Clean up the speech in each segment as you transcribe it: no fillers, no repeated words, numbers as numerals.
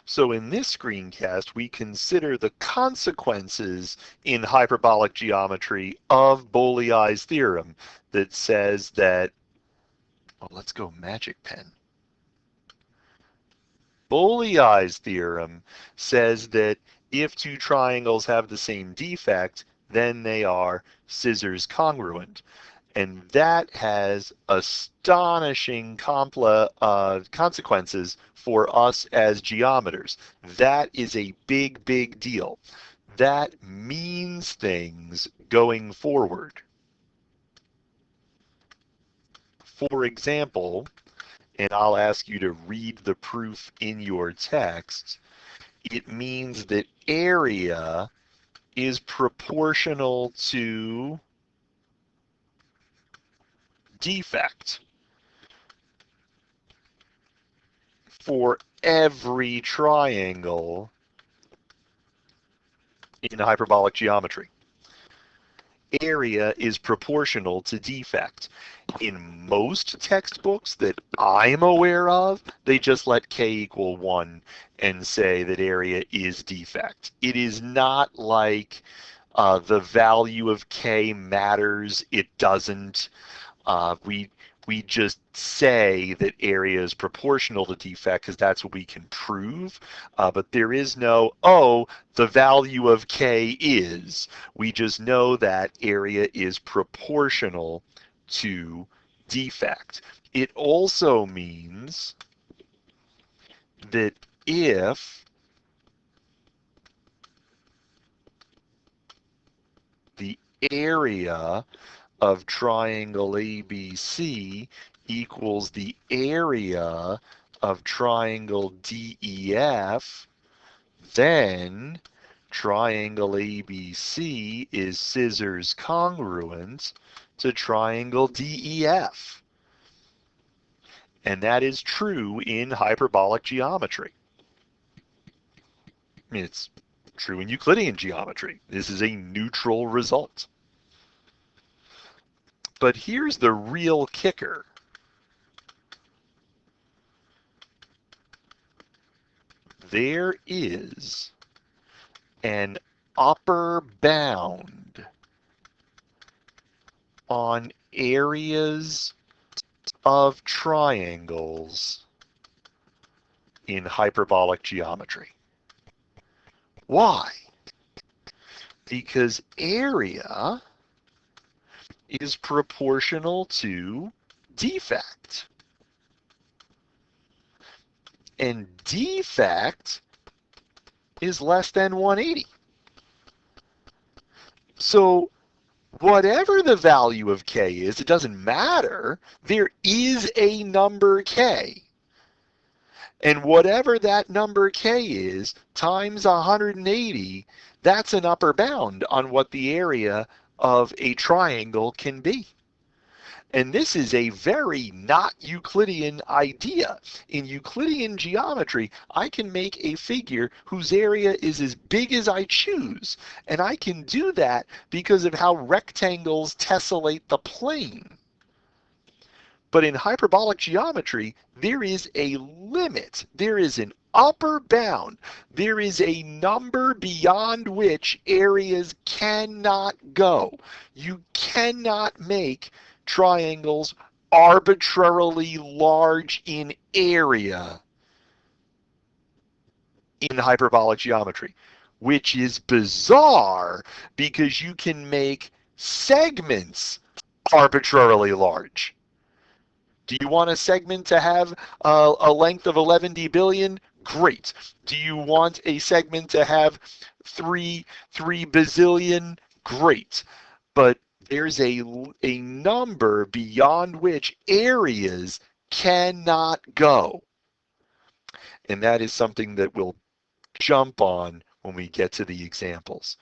So in this screencast, we consider the consequences in hyperbolic geometry of Bolyai's theorem that says that, oh, let's go magic pen. Bolyai's theorem says that if two triangles have the same defect, then they are scissors congruent. And that has astonishing consequences for us as geometers. That is a big, big deal. That means things going forward. For example, and I'll ask you to read the proof in your text, it means that area is proportional to defect for every triangle in hyperbolic geometry. Area is proportional to defect. In most textbooks that I'm aware of, they just let k equal 1 and say that area is defect. It is not like the value of k matters. It doesn't. We just say that area is proportional to defect because that's what we can prove, but there is no, oh, the value of k is. We just know that area is proportional to defect. It also means that if the area of triangle ABC equals the area of triangle DEF, then triangle ABC is scissors congruent to triangle DEF. And that is true in hyperbolic geometry. I mean, it's true in Euclidean geometry. This is a neutral result. But here's the real kicker. There is an upper bound on areas of triangles in hyperbolic geometry. Why? Because area is proportional to defect. And defect is less than 180. So whatever the value of k is, it doesn't matter. There is a number k. And whatever that number k is, times 180, that's an upper bound on what the area of a triangle can be. And this is a very not Euclidean idea. In Euclidean geometry, I can make a figure whose area is as big as I choose. And I can do that because of how rectangles tessellate the plane. But in hyperbolic geometry, there is a limit. There is an upper bound. There is a number beyond which areas cannot go. You cannot make triangles arbitrarily large in area in hyperbolic geometry, which is bizarre because you can make segments arbitrarily large. Do you want a segment to have a length of 11 billion? Great. Do you want a segment to have 3 bazillion? Great. But there's a number beyond which areas cannot go. And that is something that we'll jump on when we get to the examples.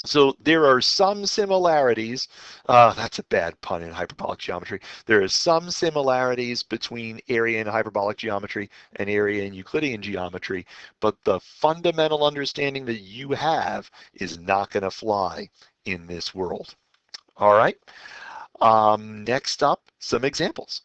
So there are some similarities, that's a bad pun in hyperbolic geometry. There are some similarities between area in hyperbolic geometry and area in Euclidean geometry, but the fundamental understanding that you have is not going to fly in this world. All right, next up, some examples.